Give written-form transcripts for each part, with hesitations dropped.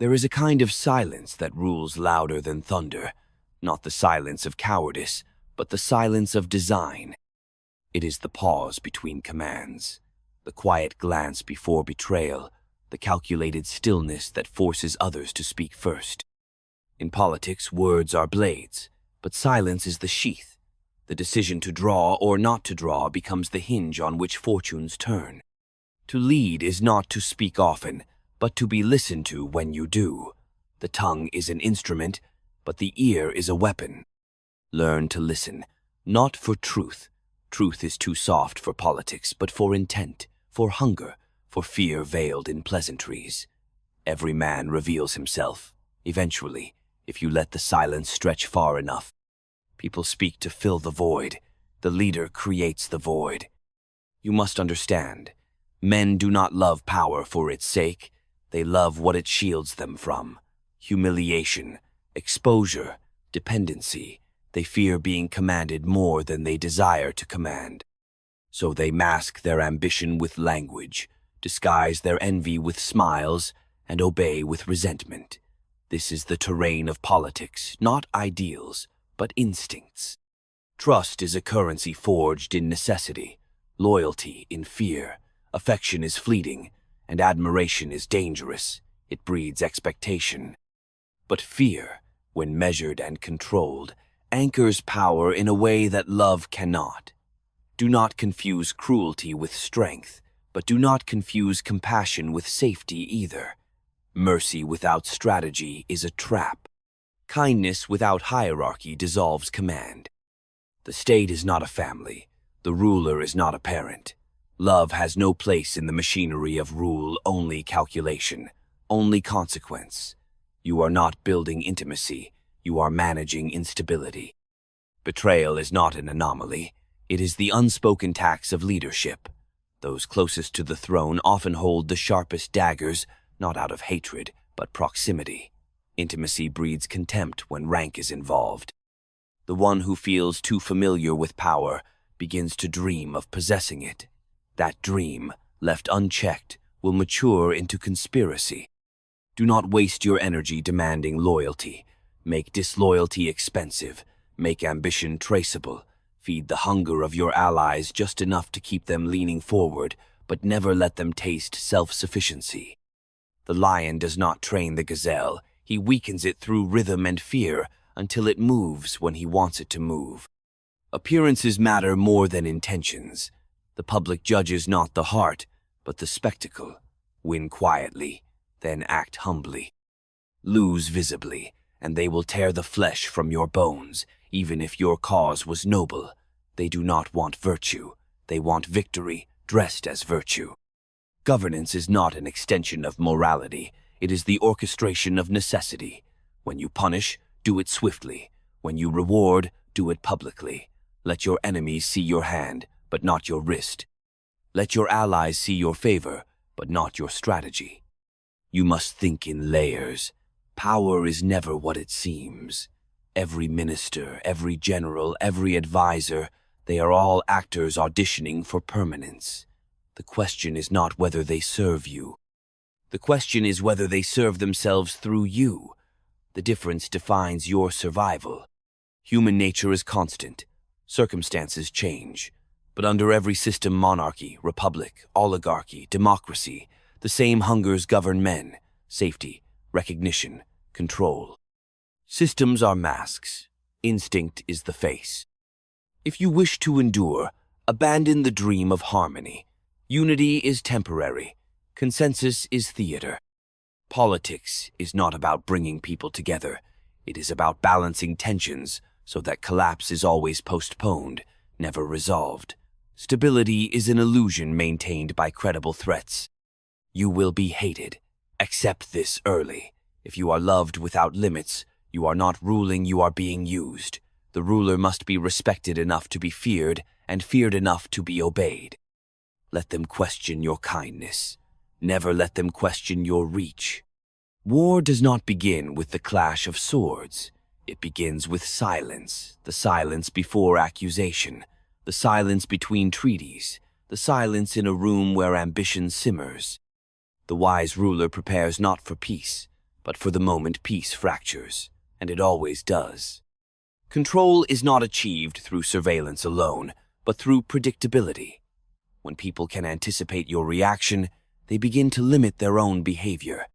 There is a kind of silence that rules louder than thunder, not the silence of cowardice, but the silence of design. It is the pause between commands, the quiet glance before betrayal, the calculated stillness that forces others to speak first. In politics, words are blades, but silence is the sheath. The decision to draw or not to draw becomes the hinge on which fortunes turn. To lead is not to speak often, but to be listened to when you do. The tongue is an instrument, but the ear is a weapon. Learn to listen, not for truth. Truth is too soft for politics, but for intent, for hunger, for fear veiled in pleasantries. Every man reveals himself, eventually, if you let the silence stretch far enough. People speak to fill the void. The leader creates the void. You must understand, men do not love power for its sake. They love what it shields them from. Humiliation, exposure, dependency. They fear being commanded more than they desire to command. So they mask their ambition with language, disguise their envy with smiles, and obey with resentment. This is the terrain of politics, not ideals, but instincts. Trust is a currency forged in necessity, loyalty in fear, affection is fleeting, and admiration is dangerous. It breeds expectation. But fear, when measured and controlled, anchors power in a way that love cannot. Do not confuse cruelty with strength, but do not confuse compassion with safety either. Mercy without strategy is a trap. Kindness without hierarchy dissolves command. The state is not a family. The ruler is not a parent. Love has no place in the machinery of rule, only calculation, only consequence. You are not building intimacy. You are managing instability. Betrayal is not an anomaly. It is the unspoken tax of leadership. Those closest to the throne often hold the sharpest daggers, not out of hatred, but proximity. Intimacy breeds contempt when rank is involved. The one who feels too familiar with power begins to dream of possessing it. That dream, left unchecked, will mature into conspiracy. Do not waste your energy demanding loyalty. Make disloyalty expensive. Make ambition traceable. Feed the hunger of your allies just enough to keep them leaning forward, but never let them taste self-sufficiency. The lion does not train the gazelle. He weakens it through rhythm and fear until it moves when he wants it to move. Appearances matter more than intentions. The public judges not the heart, but the spectacle. Win quietly, then act humbly. Lose visibly, and they will tear the flesh from your bones, even if your cause was noble. They do not want virtue. They want victory dressed as virtue. Governance is not an extension of morality. It is the orchestration of necessity. When you punish, do it swiftly. When you reward, do it publicly. Let your enemies see your hand, but not your wrist. Let your allies see your favor, but not your strategy. You must think in layers. Power is never what it seems. Every minister, every general, every advisor, they are all actors auditioning for permanence. The question is not whether they serve you. The question is whether they serve themselves through you. The difference defines your survival. Human nature is constant. Circumstances change. But under every system, monarchy, republic, oligarchy, democracy, the same hungers govern men: safety, recognition, control. Systems are masks. Instinct is the face. If you wish to endure, abandon the dream of harmony. Unity is temporary. Consensus is theater. Politics is not about bringing people together. It is about balancing tensions so that collapse is always postponed, never resolved. Stability is an illusion maintained by credible threats. You will be hated. Accept this early. If you are loved without limits, you are not ruling, you are being used. The ruler must be respected enough to be feared and feared enough to be obeyed. Let them question your kindness. Never let them question your reach. War does not begin with the clash of swords. It begins with silence, the silence before accusation, the silence between treaties, the silence in a room where ambition simmers. The wise ruler prepares not for peace, But for the moment, peace fractures, and it always does. Control is not achieved through surveillance alone, but through predictability. When people can anticipate your reaction, they begin to limit their own behavior.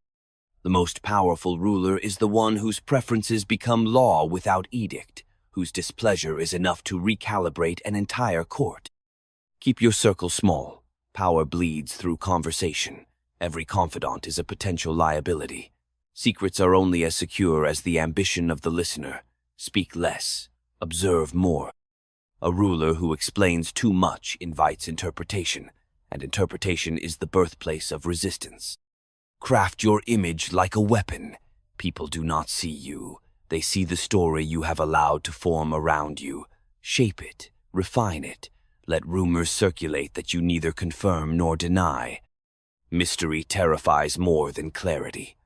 The most powerful ruler is the one whose preferences become law without edict, whose displeasure is enough to recalibrate an entire court. Keep your circle small. Power bleeds through conversation. Every confidant is a potential liability. Secrets are only as secure as the ambition of the listener. Speak less, observe more. A ruler who explains too much invites interpretation, and interpretation is the birthplace of resistance. Craft your image like a weapon. People do not see you. They see the story you have allowed to form around you. Shape it, refine it. Let rumors circulate that you neither confirm nor deny. Mystery terrifies more than clarity.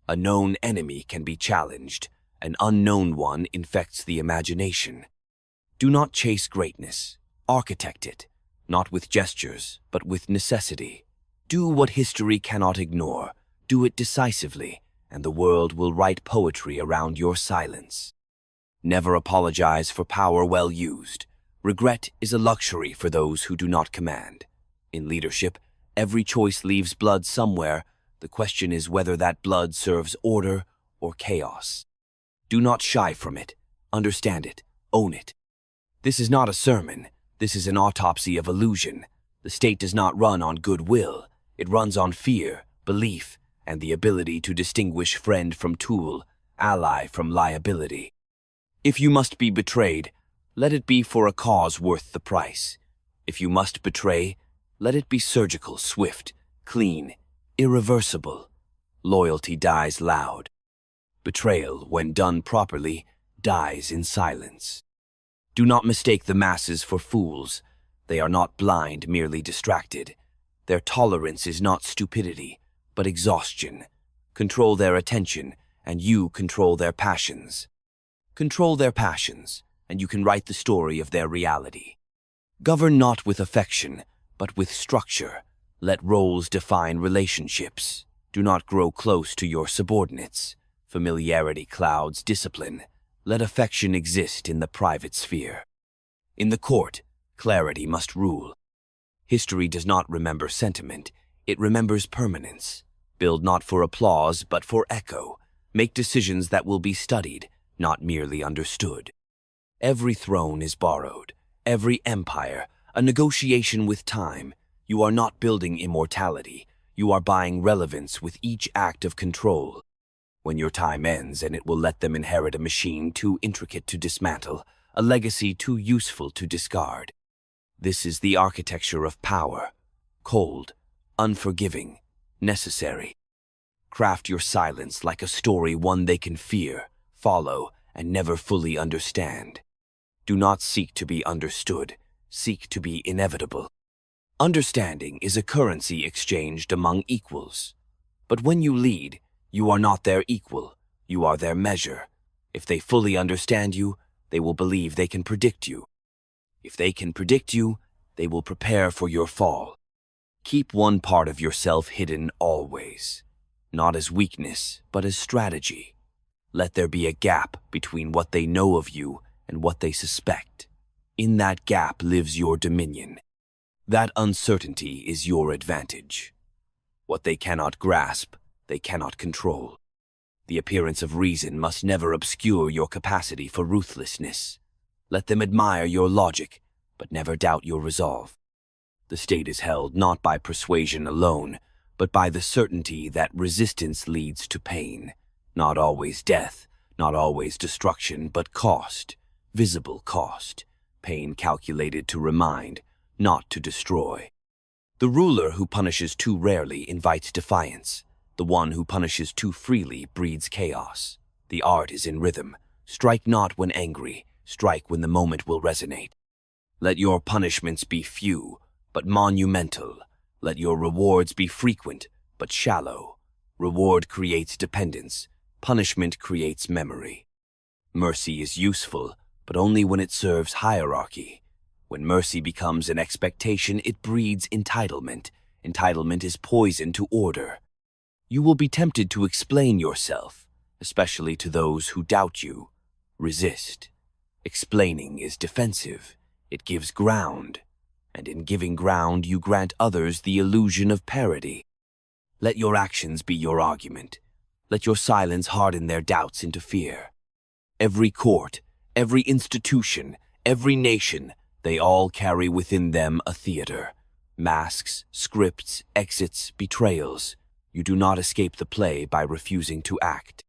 A known enemy can be challenged. An unknown one infects the imagination. Do not chase greatness. Architect it, not with gestures, but with necessity. Do what history cannot ignore. Do it decisively, and the world will write poetry around your silence. Never apologize for power well used. Regret is a luxury for those who do not command. In leadership, every choice leaves blood somewhere. The question is whether that blood serves order or chaos. Do not shy from it. Understand it. Own it. This is not a sermon. This is an autopsy of illusion. The state does not run on goodwill. It runs on fear, belief, and the ability to distinguish friend from tool, ally from liability. If you must be betrayed, let it be for a cause worth the price. If you must betray, let it be surgical, swift, clean, irreversible. Loyalty dies loud. Betrayal, when done properly, dies in silence. Do not mistake the masses for fools. They are not blind, merely distracted. Their tolerance is not stupidity, but exhaustion. Control their attention, and you control their passions. Control their passions, and you can write the story of their reality. Govern not with affection, but with structure. Let roles define relationships. Do not grow close to your subordinates. Familiarity clouds discipline. Let affection exist in the private sphere. In the court, clarity must rule. History does not remember sentiment, it remembers permanence. Build not for applause, but for echo. Make decisions that will be studied, not merely understood. Every throne is borrowed, every empire, a negotiation with time. You are not building immortality, you are buying relevance with each act of control. When your time ends, and it will let them inherit a machine too intricate to dismantle, a legacy too useful to discard. This is the architecture of power, cold, unforgiving, necessary. Craft your silence like a story, one they can fear, follow, and never fully understand. Do not seek to be understood, seek to be inevitable. Understanding is a currency exchanged among equals. But when you lead, you are not their equal, you are their measure. If they fully understand you, they will believe they can predict you. If they can predict you, they will prepare for your fall. Keep one part of yourself hidden always, not as weakness, but as strategy. Let there be a gap between what they know of you and what they suspect. In that gap lives your dominion. That uncertainty is your advantage. What they cannot grasp, they cannot control. The appearance of reason must never obscure your capacity for ruthlessness. Let them admire your logic, but never doubt your resolve. The state is held not by persuasion alone, but by the certainty that resistance leads to pain. Not always death, not always destruction, but cost, visible cost, pain calculated to remind, not to destroy. The ruler who punishes too rarely invites defiance. The one who punishes too freely breeds chaos. The art is in rhythm. Strike not when angry, strike when the moment will resonate. Let your punishments be few, but monumental. Let your rewards be frequent, but shallow. Reward creates dependence. Punishment creates memory. Mercy is useful, but only when it serves hierarchy. When mercy becomes an expectation, it breeds entitlement. Entitlement is poison to order. You will be tempted to explain yourself, especially to those who doubt you. Resist. Explaining is defensive. It gives ground, and in giving ground you grant others the illusion of parity. Let your actions be your argument. Let your silence harden their doubts into fear. Every court, every institution, every nation, they all carry within them a theater. Masks, scripts, exits, betrayals. You do not escape the play by refusing to act.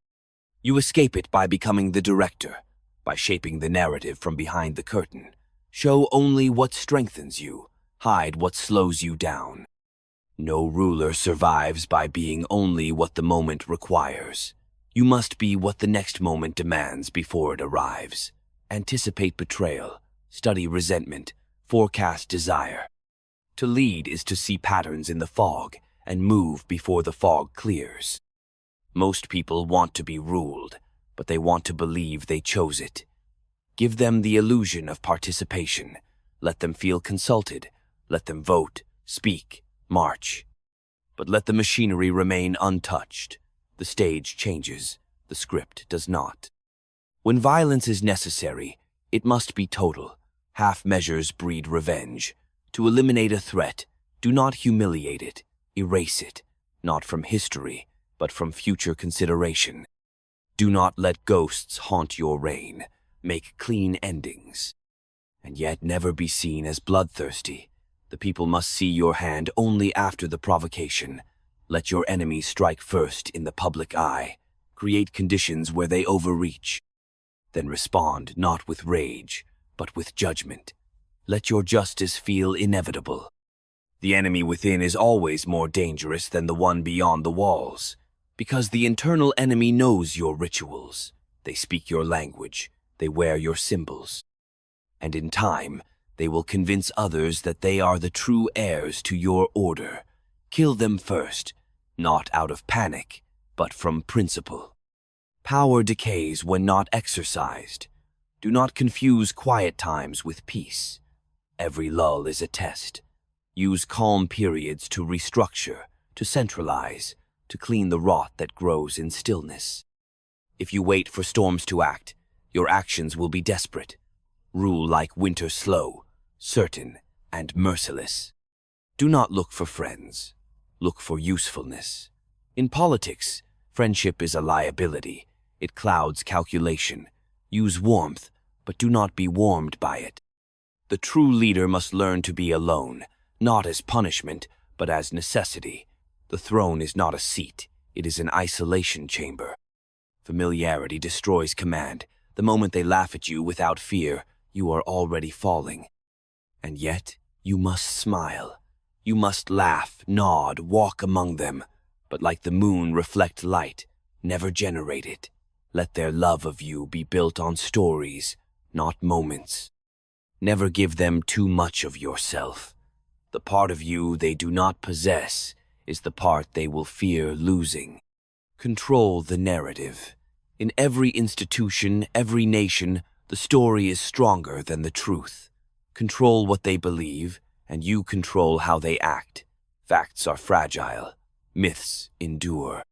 You escape it by becoming the director, by shaping the narrative from behind the curtain. Show only what strengthens you, hide what slows you down. No ruler survives by being only what the moment requires. You must be what the next moment demands before it arrives. Anticipate betrayal, study resentment, forecast desire. To lead is to see patterns in the fog and move before the fog clears. Most people want to be ruled, but they want to believe they chose it. Give them the illusion of participation. Let them feel consulted. Let them vote, speak, march. But let the machinery remain untouched. The stage changes, the script does not. When violence is necessary, it must be total. Half measures breed revenge. To eliminate a threat, do not humiliate it, erase it, not from history, but from future consideration. Do not let ghosts haunt your reign. Make clean endings. And yet never be seen as bloodthirsty. The people must see your hand only after the provocation. Let your enemies strike first in the public eye. Create conditions where they overreach. Then respond not with rage, but with judgment. Let your justice feel inevitable. The enemy within is always more dangerous than the one beyond the walls, because the internal enemy knows your rituals. They speak your language. They wear your symbols. And in time, they will convince others that they are the true heirs to your order. Kill them first, not out of panic, but from principle. Power decays when not exercised. Do not confuse quiet times with peace. Every lull is a test. Use calm periods to restructure, to centralize, to clean the rot that grows in stillness. If you wait for storms to act, your actions will be desperate. Rule like winter slow, certain, and merciless. Do not look for friends. Look for usefulness. In politics, friendship is a liability. It clouds calculation. Use warmth, but do not be warmed by it. The true leader must learn to be alone, not as punishment, but as necessity. The throne is not a seat. It is an isolation chamber. Familiarity destroys command. The moment they laugh at you without fear, you are already falling. And yet, you must smile. You must laugh, nod, walk among them, but like the moon reflect light, never generate it. Let their love of you be built on stories, not moments. Never give them too much of yourself. The part of you they do not possess is the part they will fear losing. Control the narrative. In every institution, every nation, the story is stronger than the truth. Control what they believe, and you control how they act. Facts are fragile. Myths endure.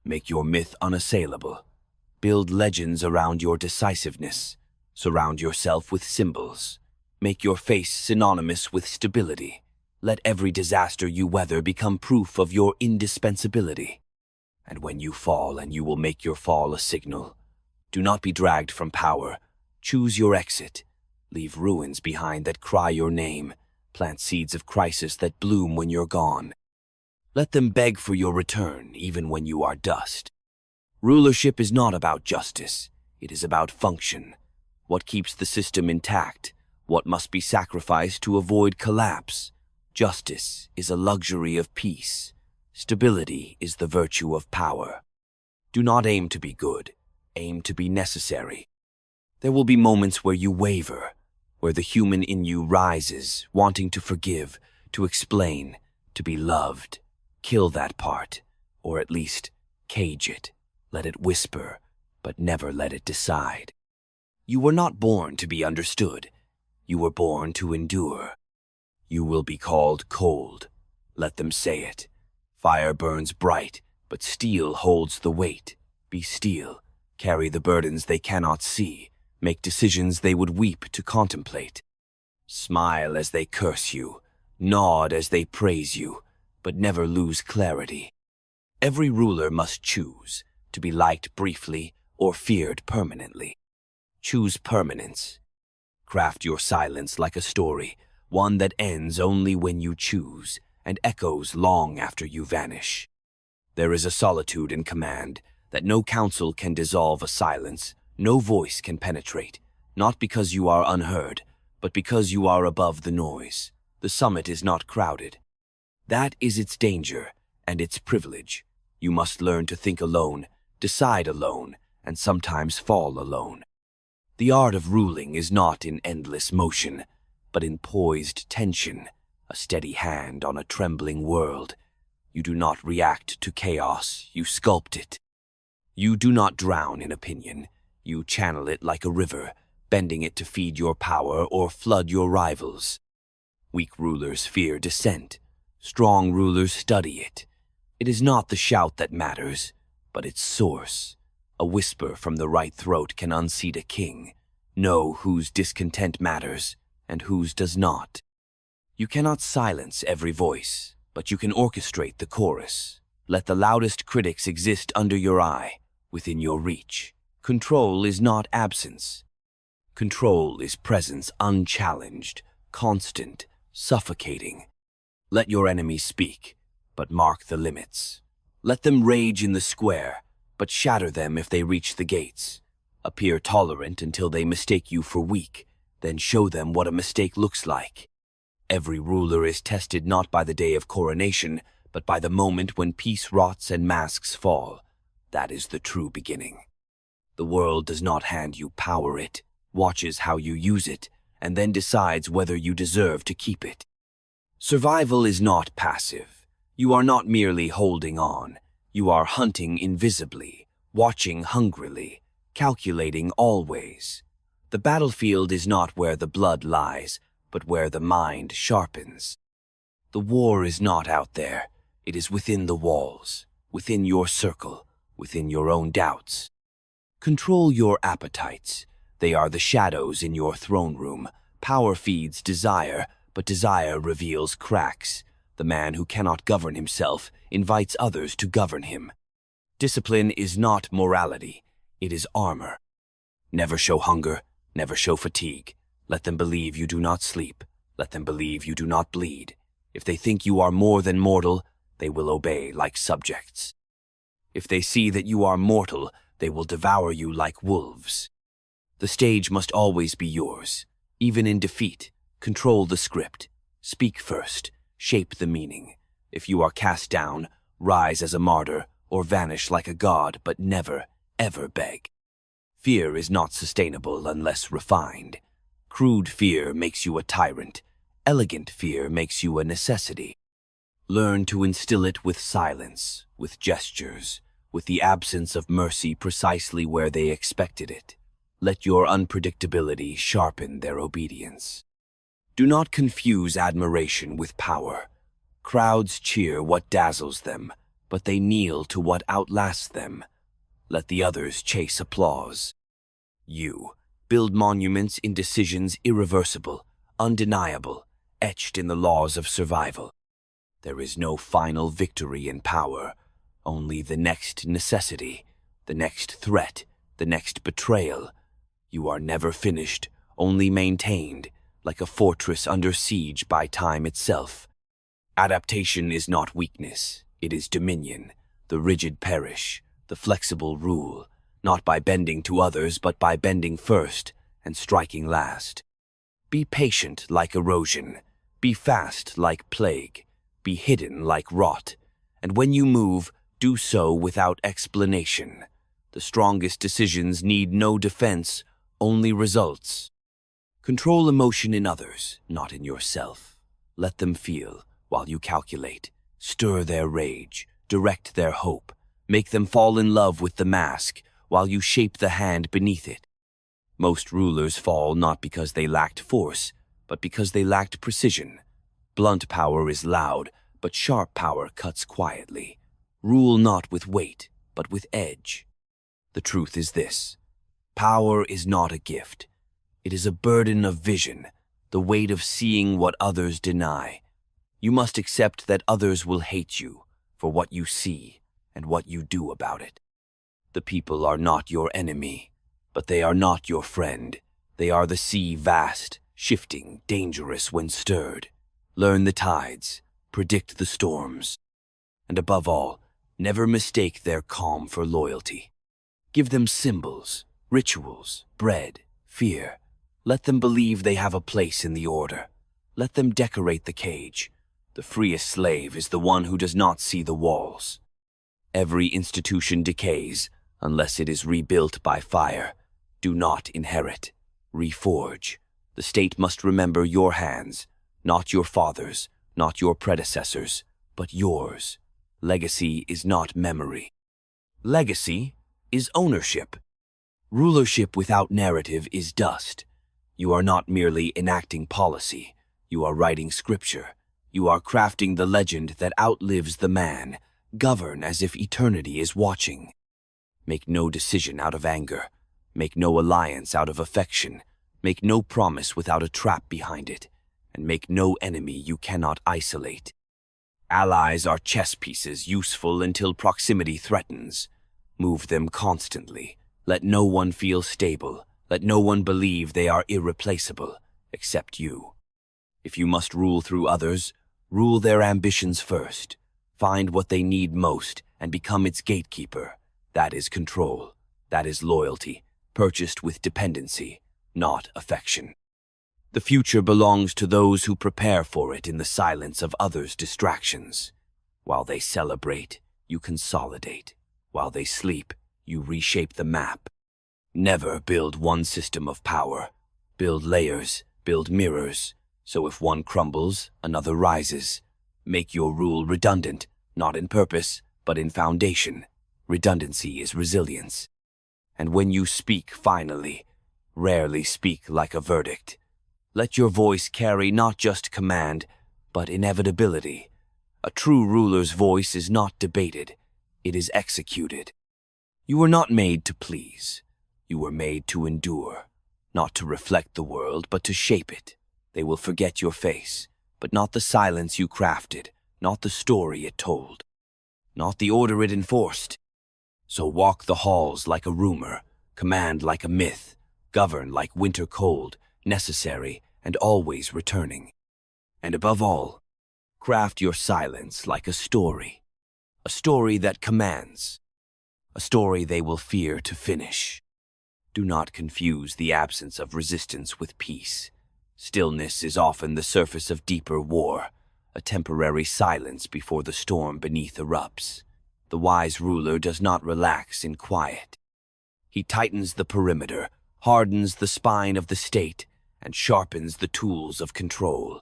Make your myth unassailable. Build legends around your decisiveness. Surround yourself with symbols. Make your face synonymous with stability. Let every disaster you weather become proof of your indispensability. And when you fall, and you will make your fall a signal. Do not be dragged from power. Choose your exit. Leave ruins behind that cry your name. Plant seeds of crisis that bloom when you're gone. Let them beg for your return, even when you are dust. Rulership is not about justice. It is about function. What keeps the system intact? What must be sacrificed to avoid collapse? Justice is a luxury of peace. Stability is the virtue of power. Do not aim to be good. Aim to be necessary. There will be moments where you waver, where the human in you rises, wanting to forgive, to explain, to be loved. Kill that part, or at least cage it. Let it whisper, but never let it decide. You were not born to be understood. You were born to endure. You will be called cold. Let them say it. Fire burns bright, But steel holds the weight. Be steel. Carry the burdens they cannot see. Make decisions they would weep to contemplate. Smile as they curse you. Nod as they praise you. But never lose clarity. Every ruler must choose to be liked briefly or feared permanently. Choose permanence. Craft your silence like a story, one that ends only when you choose and echoes long after you vanish. There is a solitude in command that no counsel can dissolve, a silence no voice can penetrate, not because you are unheard, but because you are above the noise. The summit is not crowded. That is its danger and its privilege. You must learn to think alone, decide alone, and sometimes fall alone. The art of ruling is not in endless motion, but in poised tension, a steady hand on a trembling world. You do not react to chaos, you sculpt it. You do not drown in opinion, you channel it like a river, bending it to feed your power or flood your rivals. Weak rulers fear dissent, strong rulers study it. It is not the shout that matters, but its source. A whisper from the right throat can unseat a king. Know whose discontent matters and whose does not. You cannot silence every voice, but you can orchestrate the chorus. Let the loudest critics exist under your eye, within your reach. Control is not absence. Control is presence unchallenged, constant, suffocating. Let your enemies speak, but mark the limits. Let them rage in the square, but shatter them if they reach the gates. Appear tolerant until they mistake you for weak, then show them what a mistake looks like. Every ruler is tested not by the day of coronation, but by the moment when peace rots and masks fall. That is the true beginning. The world does not hand you power, it watches how you use it, and then decides whether you deserve to keep it. Survival is not passive. You are not merely holding on. You are hunting invisibly, watching hungrily, calculating always. The battlefield is not where the blood lies, but where the mind sharpens. The war is not out there. It is within the walls, within your circle, within your own doubts. Control your appetites. They are the shadows in your throne room. Power feeds desire, but desire reveals cracks. The man who cannot govern himself invites others to govern him. Discipline is not morality. It is armor. Never show hunger, never show fatigue. Let them believe you do not sleep. Let them believe you do not bleed. If they think you are more than mortal, they will obey like subjects. If they see that you are mortal, they will devour you like wolves. The stage must always be yours. Even in defeat, control the script. Speak first. Shape the meaning. If you are cast down, rise as a martyr or vanish like a god, but never, ever beg. Fear is not sustainable unless refined. Crude fear makes you a tyrant. Elegant fear makes you a necessity. Learn to instill it with silence, with gestures, with the absence of mercy precisely where they expected it. Let your unpredictability sharpen their obedience. Do not confuse admiration with power. Crowds cheer what dazzles them, but they kneel to what outlasts them. Let the others chase applause. You build monuments in decisions irreversible, undeniable, etched in the laws of survival. There is no final victory in power, only the next necessity, the next threat, the next betrayal. You are never finished, only maintained, like a fortress under siege by time itself. Adaptation is not weakness, it is dominion. The rigid perish, the flexible rule, not by bending to others, but by bending first and striking last. Be patient like erosion, be fast like plague, be hidden like rot, and when you move, do so without explanation. The strongest decisions need no defense, only results. Control emotion in others, not in yourself. Let them feel while you calculate. Stir their rage, direct their hope. Make them fall in love with the mask while you shape the hand beneath it. Most rulers fall not because they lacked force, but because they lacked precision. Blunt power is loud, but sharp power cuts quietly. Rule not with weight, but with edge. The truth is this: power is not a gift. It is a burden of vision, the weight of seeing what others deny. You must accept that others will hate you for what you see and what you do about it. The people are not your enemy, but they are not your friend. They are the sea, vast, shifting, dangerous when stirred. Learn the tides, predict the storms, and above all, never mistake their calm for loyalty. Give them symbols, rituals, bread, fear. Let them believe they have a place in the order. Let them decorate the cage. The freest slave is the one who does not see the walls. Every institution decays unless it is rebuilt by fire. Do not inherit. Reforge. The state must remember your hands, not your father's, not your predecessors, but yours. Legacy is not memory. Legacy is ownership. Rulership without narrative is dust. You are not merely enacting policy. You are writing scripture. You are crafting the legend that outlives the man. Govern as if eternity is watching. Make no decision out of anger. Make no alliance out of affection. Make no promise without a trap behind it. And make no enemy you cannot isolate. Allies are chess pieces useful until proximity threatens. Move them constantly. Let no one feel stable. Let no one believe they are irreplaceable, except you. If you must rule through others, rule their ambitions first. Find what they need most and become its gatekeeper. That is control. That is loyalty, purchased with dependency, not affection. The future belongs to those who prepare for it in the silence of others' distractions. While they celebrate, you consolidate. While they sleep, you reshape the map. Never build one system of power. Build layers, build mirrors, so if one crumbles, another rises. Make your rule redundant, not in purpose, but in foundation. Redundancy is resilience. And when you speak finally, rarely speak like a verdict. Let your voice carry not just command, but inevitability. A true ruler's voice is not debated, it is executed. You were not made to please. You were made to endure, not to reflect the world, but to shape it. They will forget your face, but not the silence you crafted, not the story it told, not the order it enforced. So walk the halls like a rumor, command like a myth, govern like winter cold, necessary and always returning. And above all, craft your silence like a story that commands, a story they will fear to finish. Do not confuse the absence of resistance with peace. Stillness is often the surface of deeper war, a temporary silence before the storm beneath erupts. The wise ruler does not relax in quiet. He tightens the perimeter, hardens the spine of the state, and sharpens the tools of control.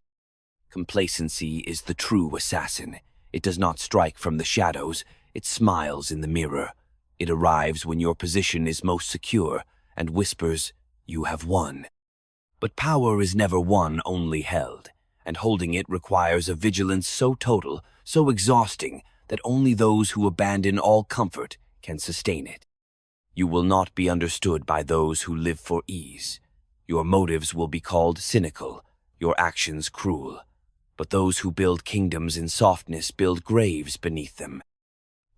Complacency is the true assassin. It does not strike from the shadows, it smiles in the mirror. It arrives when your position is most secure and whispers, "You have won." But power is never won, only held, and holding it requires a vigilance so total, so exhausting, that only those who abandon all comfort can sustain it. You will not be understood by those who live for ease. Your motives will be called cynical, your actions cruel. But those who build kingdoms in softness build graves beneath them.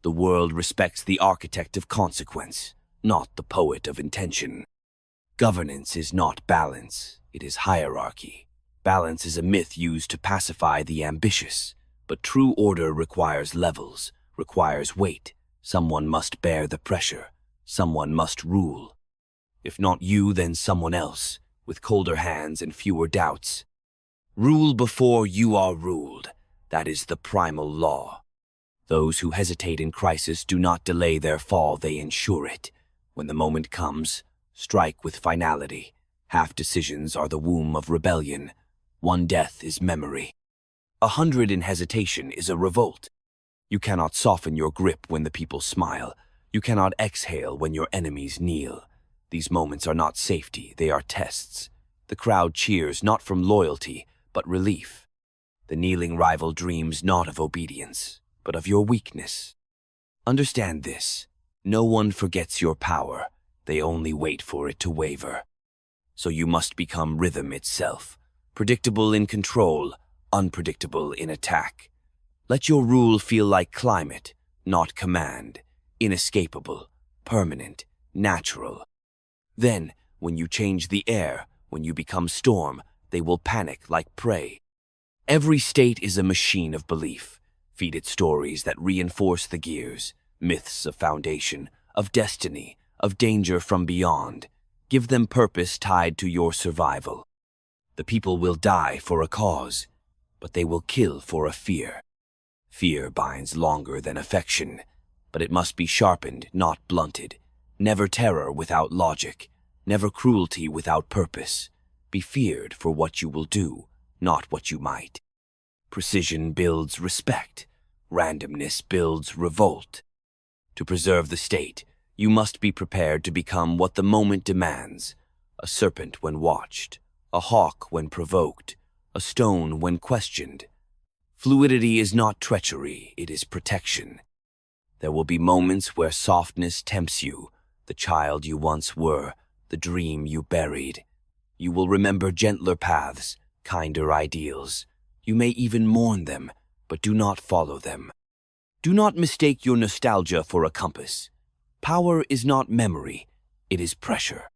The world respects the architect of consequence, not the poet of intention. Governance is not balance, it is hierarchy. Balance is a myth used to pacify the ambitious, but true order requires levels, requires weight. Someone must bear the pressure, someone must rule. If not you, then someone else, with colder hands and fewer doubts. Rule before you are ruled. That is the primal law. Those who hesitate in crisis do not delay their fall, they ensure it. When the moment comes, strike with finality. Half decisions are the womb of rebellion. One death is memory. 100 in hesitation is a revolt. You cannot soften your grip when the people smile. You cannot exhale when your enemies kneel. These moments are not safety, they are tests. The crowd cheers not from loyalty, but relief. The kneeling rival dreams not of obedience, but of your weakness. Understand this. No one forgets your power. They only wait for it to waver. So you must become rhythm itself, predictable in control, unpredictable in attack. Let your rule feel like climate, not command, inescapable, permanent, natural. Then, when you change the air, when you become storm, they will panic like prey. Every state is a machine of belief. Feed it stories that reinforce the gears, myths of foundation, of destiny, of danger from beyond. Give them purpose tied to your survival. The people will die for a cause, but they will kill for a fear. Fear binds longer than affection, but it must be sharpened, not blunted. Never terror without logic, never cruelty without purpose. Be feared for what you will do, not what you might. Precision builds respect. Randomness builds revolt. To preserve the state, you must be prepared to become what the moment demands. A serpent when watched, a hawk when provoked, a stone when questioned. Fluidity is not treachery, it is protection. There will be moments where softness tempts you, the child you once were, the dream you buried. You will remember gentler paths, kinder ideals. You may even mourn them, but do not follow them. Do not mistake your nostalgia for a compass. Power is not memory, it is pressure.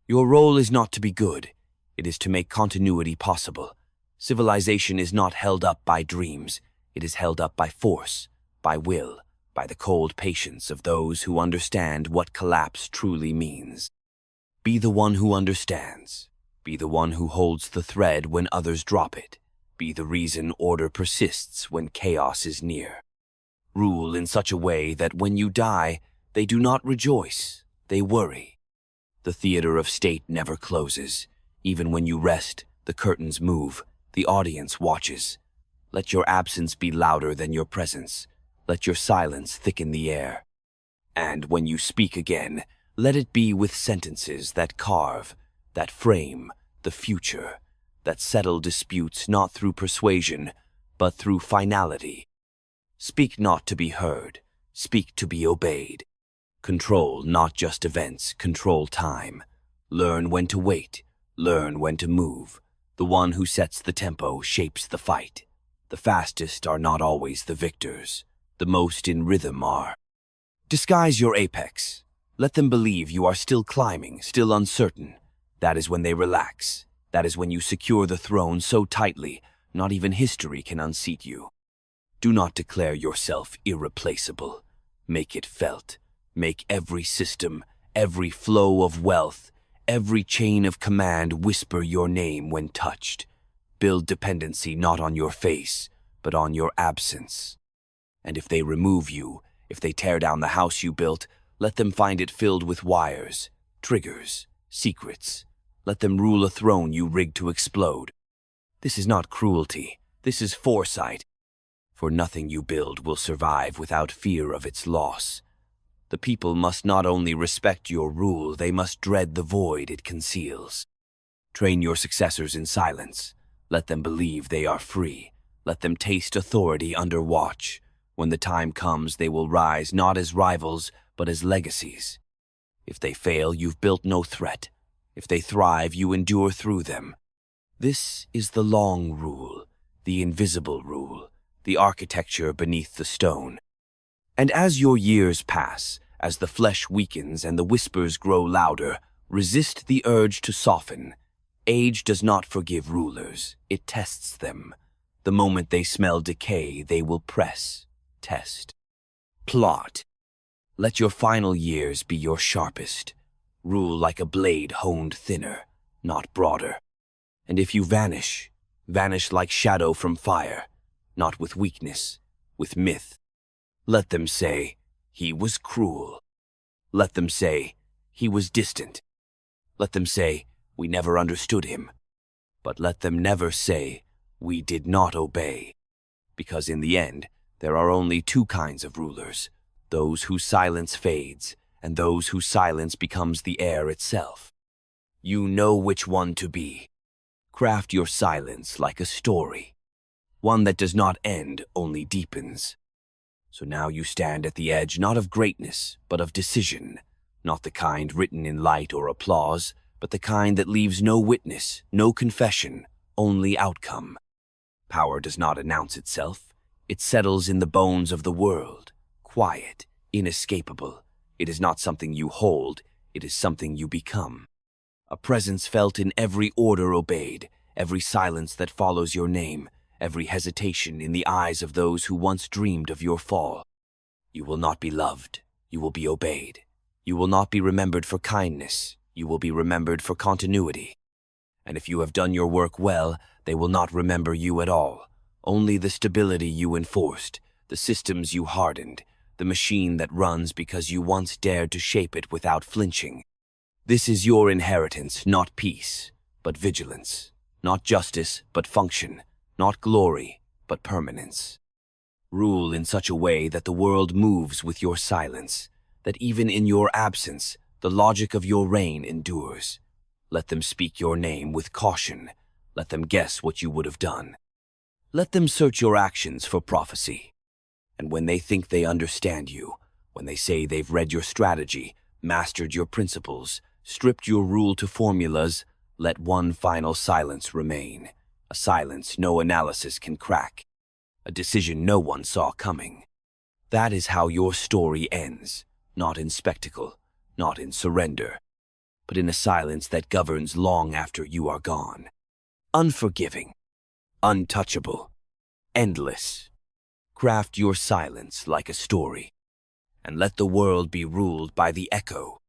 Your role is not to be good, it is to make continuity possible. Civilization is not held up by dreams, it is held up by force, by will, by the cold patience of those who understand what collapse truly means. Be the one who understands. Be the one who holds the thread when others drop it. Be the reason order persists when chaos is near. Rule in such a way that when you die, they do not rejoice, they worry. The theater of state never closes. Even when you rest, the curtains move, the audience watches. Let your absence be louder than your presence. Let your silence thicken the air. And when you speak again, let it be with sentences that carve, that frame the future, that settle disputes not through persuasion, but through finality. Speak not to be heard, speak to be obeyed. Control not just events, control time. Learn when to wait, learn when to move. The one who sets the tempo shapes the fight. The fastest are not always the victors. The most in rhythm are. Disguise your apex. Let them believe you are still climbing, still uncertain. That is when they relax. That is when you secure the throne so tightly, not even history can unseat you. Do not declare yourself irreplaceable. Make it felt. Make every system, every flow of wealth, every chain of command whisper your name when touched. Build dependency not on your face, but on your absence. And if they remove you, if they tear down the house you built, let them find it filled with wires, triggers, secrets. Let them rule a throne you rigged to explode. This is not cruelty, this is foresight. For nothing you build will survive without fear of its loss. The people must not only respect your rule, they must dread the void it conceals. Train your successors in silence. Let them believe they are free. Let them taste authority under watch. When the time comes, they will rise not as rivals, but as legacies. If they fail, you've built no threat. If they thrive, you endure through them. This is the long rule, the invisible rule, the architecture beneath the stone. And as your years pass, as the flesh weakens and the whispers grow louder, resist the urge to soften. Age does not forgive rulers, it tests them. The moment they smell decay, they will press, test, plot. Let your final years be your sharpest. Rule like a blade honed thinner, not broader. And if you vanish, vanish like shadow from fire, not with weakness, with myth. Let them say, he was cruel. Let them say, he was distant. Let them say, we never understood him. But let them never say, we did not obey. Because in the end, there are only two kinds of rulers, those whose silence fades, and those whose silence becomes the air itself. You know which one to be. Craft your silence like a story, one that does not end, only deepens. So now you stand at the edge not of greatness, but of decision, not the kind written in light or applause, but the kind that leaves no witness, no confession, only outcome. Power does not announce itself. It settles in the bones of the world, quiet, inescapable. It is not something you hold, it is something you become. A presence felt in every order obeyed, every silence that follows your name, every hesitation in the eyes of those who once dreamed of your fall. You will not be loved, you will be obeyed. You will not be remembered for kindness, you will be remembered for continuity. And if you have done your work well, they will not remember you at all. Only the stability you enforced, the systems you hardened, the machine that runs because you once dared to shape it without flinching. This is your inheritance, not peace, but vigilance, not justice, but function, not glory, but permanence. Rule in such a way that the world moves with your silence, that even in your absence, the logic of your reign endures. Let them speak your name with caution. Let them guess what you would have done. Let them search your actions for prophecy. And when they think they understand you, when they say they've read your strategy, mastered your principles, stripped your rule to formulas, let one final silence remain. A silence no analysis can crack. A decision no one saw coming. That is how your story ends, not in spectacle, not in surrender, but in a silence that governs long after you are gone. Unforgiving, untouchable, endless. Craft your silence like a story, and let the world be ruled by the echo,